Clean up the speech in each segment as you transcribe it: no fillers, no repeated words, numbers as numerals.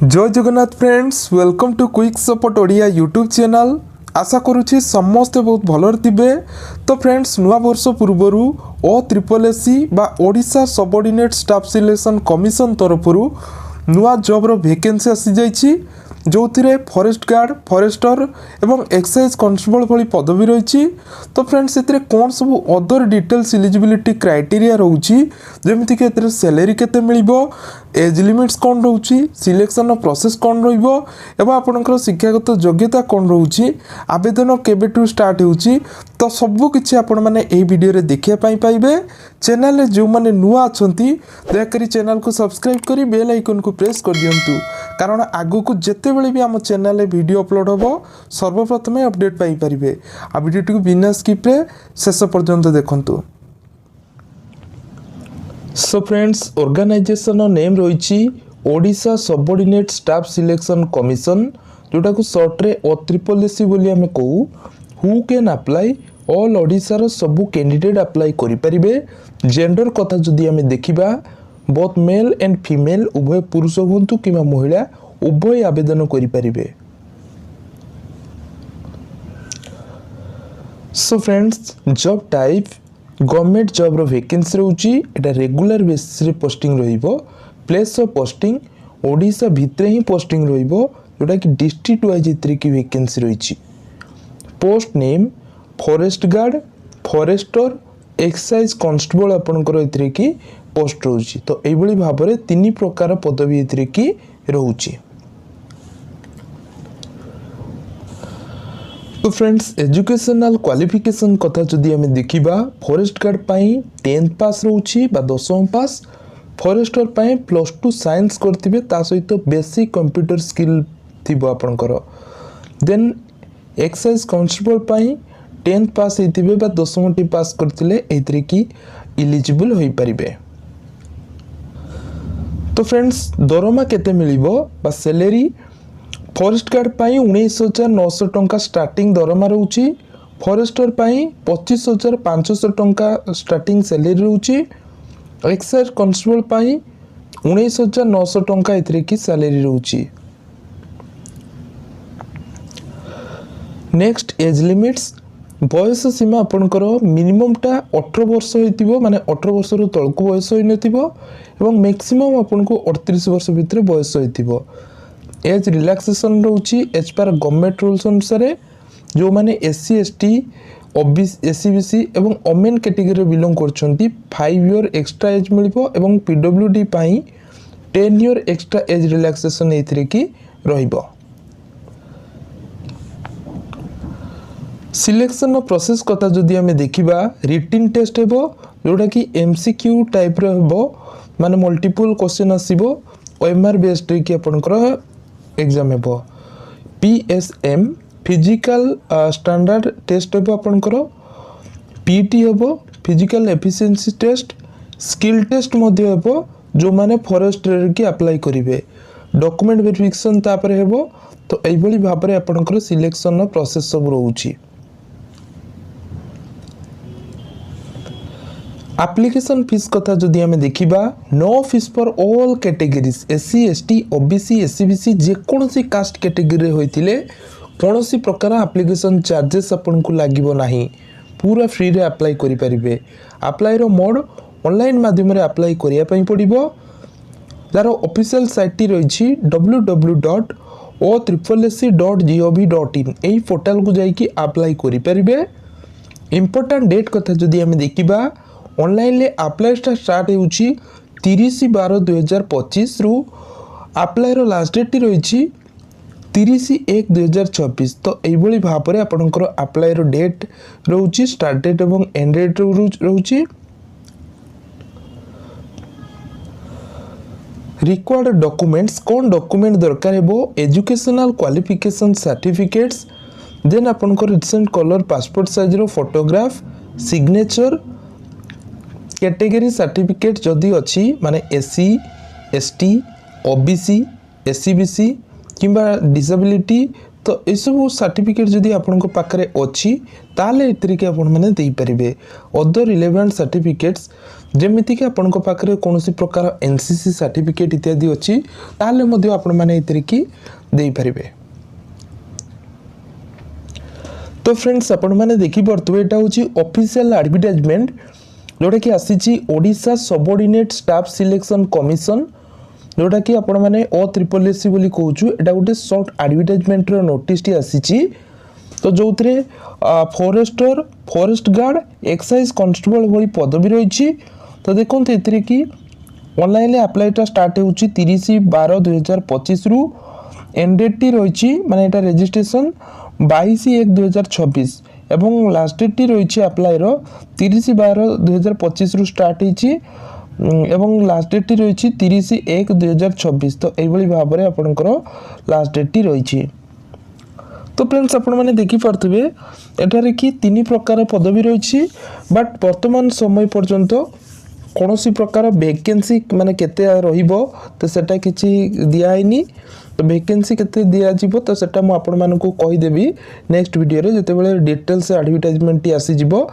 जय Jagannath friends, welcome to quick support Odia YouTube channel. आशा करुच्ची समस्ते बहुत भलर थे। तो फ्रेंड्स, नुआ वर्ष पूर्वर OSSC बा Odisha subordinate staff selection commission तरफ नुआ जॉब वैकेंसी आसी जाइए, जो फॉरेस्ट गार्ड, फॉरेस्टर एवं एक्साइज कांस्टेबल भली पदवी रही। तो फ्रेंड्स, ए कौन सब अदर डिटेल्स एलिजिबिलिटी क्राइटेरिया रोची, जमीक सैलरी केते मिलिबो, एज लिमिट्स कौन रोची, सिलेक्शन प्रोसेस कौन रहिबो एवं आपनकर शिक्षागत योग्यता कौन रोची, आवेदन केबेटू स्टार्ट होची, तो सबू किछि आपण माने एही वीडियो रे देखिया पाइबे। चैनल जो माने नुआ अछंती दयाकरी चैनल को सब्सक्राइब करी बेल आइकन को प्रेस कर दियंतु, कारण आगु को जेते बेले भी आम चैनल वीडियो अपलोड होबो सर्वप्रथम अपडेट पाई परिबे। आ वीडियो को बिना स्किप रे शेष पर्यंत देखंतु। सो फ्रेंड्स, ऑर्गेनाइजेशन नेम रही Odisha subordinate staff selection commission, जोटा को शॉर्ट रे OSSC बोली आमे कहू। हु कैन अप्लाई, ऑल ओडिशार सबू कैंडिडेट अप्लाई करि परिबे। जेंडर कथा जदि आमे देखिबा, बोथ मेल एंड फीमेल उभय पुरुष हुंतु किंवा महिला उभय आवेदन करि परिबे। So friends, job type government job रो वैकेंसी रहउची, एटा रेगुलर बेसिस रे पोस्टिंग रहिबो। प्लेस ऑफ पोस्टिंग ओडिशा भितरे ही पोस्टिंग रहिबो, जोटा कि डिस्ट्रिक्ट वाइज इतरे की वैकेंसी रहिची। Post name forest guard, forester, excise constable आपनकर इतरे की पोस्ट रहउची। तो एई भली भाबरे तीन प्रकार पदवी इतरे की रहउची। तो फ्रेंड्स, एजुकेशनल क्वालिफिकेशन कथा जदि आमे देखिबा, फॉरेस्ट गार्ड पाई 10th पास रहउची बा 10th पास, फॉरेस्टर पाई +2 साइंस करथिबे, ता सहित बेसिक कंप्यूटर स्किल थिबो आपनकर। देन एक्साइज कांस्टेबल पाई 10th पास हेतिबे बा 10th पास करथिले, एतरे की एलिजिबल होई परिबे। तो फ्रेंड्स, दरमा केते मिलिबो बा सैलरी, फॉरेस्ट गार्ड पाई 19,900 टंका स्टार्टिंग दरमा रहउची, फॉरेस्टर पाई 25,500 टंका स्टार्टिंग सैलरी रहउची, एक्साइज कांस्टेबल पाई 19,900 टंका एतरे की सैलरी रहउची। नेक्स्ट, एज लिमिट्स, बयस सीमा आपनकर मिनिमम टा 18 वर्ष होइतिबो, माने 18 वर्ष रु तळकु बयस होई नथिबो, एवं मैक्सिमम आपनको 38 वर्ष भितर बयस होइतिबो। एज रिलैक्सेशन रहउची एज पर गवर्नमेंट रूल्स अनुसार, जो माने SC ST SC BC एवं ओमेन कैटेगरी बिलोंग करछंती 5 ईयर एक्स्ट्रा एज मिलिबो, एवं PWD पाई 10 ईयर एक्स्ट्रा एज रिलैक्सेशन एथरे की रहिबो। सिलेक्शन प्रोसेस कथा जदि आमे देखिबा, रिटिन टेस्ट हेबो, जोटा कि MCQ टाइप रो हेबो, माने मल्टीपल क्वेश्चन आसीबो, OMR बेस्ड की आपनकर एग्जाम हेबो। PSM फिजिकल स्टैंडर्ड टेस्ट हेबो आपनकर, PT हेबो, physical efficiency test, skill test मध्ये हेबो, जो माने फॉरेस्ट की अप्लाई करिवे। डॉक्यूमेंट वेरिफिकेशन तापर हेबो। तो एई भली भाबरे आपनकर सिलेक्शन प्रोसेस सब रहउची। एप्लिकेशन फीस कथा जदि आमे देखिबा, no fees for all categories, SC ST OBC SC BC जे कोनोसी कास्ट कैटेगरी होइतिले कोनोसी प्रकार एप्लिकेशन चार्जेस आपन को लागिबो नाही, पूरा फ्री रे अप्लाई करि परिबे। अप्लाई रो मोड ऑनलाइन माध्यम रे अप्लाई करिया पई पडिबो। तार ऑफिशियल साइट टी रहिछि www.OSSC.gov.in, एई पोर्टल को जाई कि अप्लाई करि परिबे। इंपोर्टेंट डेट कथा जदि आमे देखिबा, ऑनलाइन ले अप्लाई स्टार्ट होउची 30/12/2025 रु, अप्लाई रो लास्ट डेट रही 30/1/2024। तो एई भली भाबरे आपनकर अप्लाई रो डेट रहउची, स्टार्ट डेट एवं एंड डेट रहउची। रिक्वायर्ड डॉक्यूमेंट्स, कौन डॉक्यूमेंट दरकार हेबो, एजुकेशनल क्वालिफिकेशन सर्टिफिकेट्स, देन आपनकर रिसेंट कलर पासपोर्ट साइज रो फोटोग्राफ, सिग्नेचर, कैटेगरी सर्टिफिकेट जदि अच्छी, माने SC ST OBC SC BC किंबा डिसेबिलिटी तो यू सर्टिफिकेट जदि आपण पाखे अच्छी ताले एथरिके आपण मैंने देपारे अदर रिलेवेंट सर्टिफिकेट्स जमीक आपण पाखे कौन प्रकार एनसीसी सर्टिफिकेट इत्यादि अच्छी ताले आपण मैंने एथरिके देपारे। तो फ्रेंड्स आपण मैंने देखिपे यहाँ हूँ ऑफिशियल एडवर्टाइजमेंट जोटा कि आसी Odisha subordinate staff selection commission जोटा कि आपण मैंने OSSC बोली कहूँ एटा गोटे शॉर्ट एडवर्टाइजमेंट नोटिस टी आसी। तो जो forester forest guard excise constable भली पदवी रही। तो देखो ये कि ऑनलाइन अप्लाईटा स्टार्ट हो 30/12/2025 रु एंड डेट टी रही माने एटा रजिस्ट्रेशन 22/1/2026 एवं लास्ट डेट टी रही अप्लाई 30/12/2025 रु स्टार्ट होती एवं लास्ट डेट टी रही 30/1/2026। तो यही भाव में आपंकर लास्ट डेट टी रही। तो फ्रेंड्स आपण मैंने देखिपे एटारे कि 3 प्रकार पदवी रही बट वर्तमान समय पर्यंत कौन प्रकार वैकेंसी माने केते रहिबो तो सेटा किछि दियाइनी। तो वैकेंसी केते दिया जिवो तो सेटा मु आपण मानकु कहि देबी नेक्स्ट वीडियो रे जते बेले डिटेल्स एडवर्टाइजमेंट टी आसी जिवो।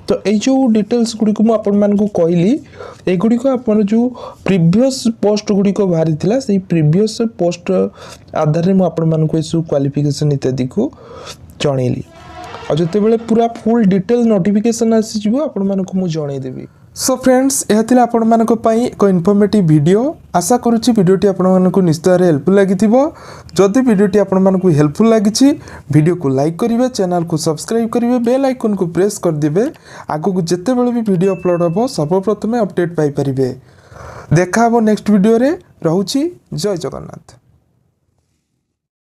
तो ये जो डिटेल्स गुड़ी को आपण मानकु कहली ए गुड़ी को आपण जो प्रीवियस पोस्ट गुड़ी को बाहरी थिला से प्रीवियस पोस्ट आधार में आपण मानकु एसु क्वालिफिकेशन इत्यादि को जणैली और जते बेले पूरा फुल डिटेल नोटिफिकेशन आसी जिवो आपण मानकु मु जणै देबी। सो फ्रेंड्स यह थिला आपण मानक पई एक इन्फॉर्मेटिव वीडियो आशा करूची वीडियोटी आपण मानकु निश्चय हेल्पफुल लागिथिबो। जदि वीडियोटी आपण मानकु हेल्पफुल लागिछि वीडियो को लाइक करिवे चैनल को सब्सक्राइब करिवे बेल आइकन को प्रेस कर दिबे आगु को जते बेले भी वीडियो अपलोड होबो सर्वप्रथमे अपडेट पाई परिबे। देखा हबो नेक्स्ट वीडियो रे। रहूची जय जगन्नाथ।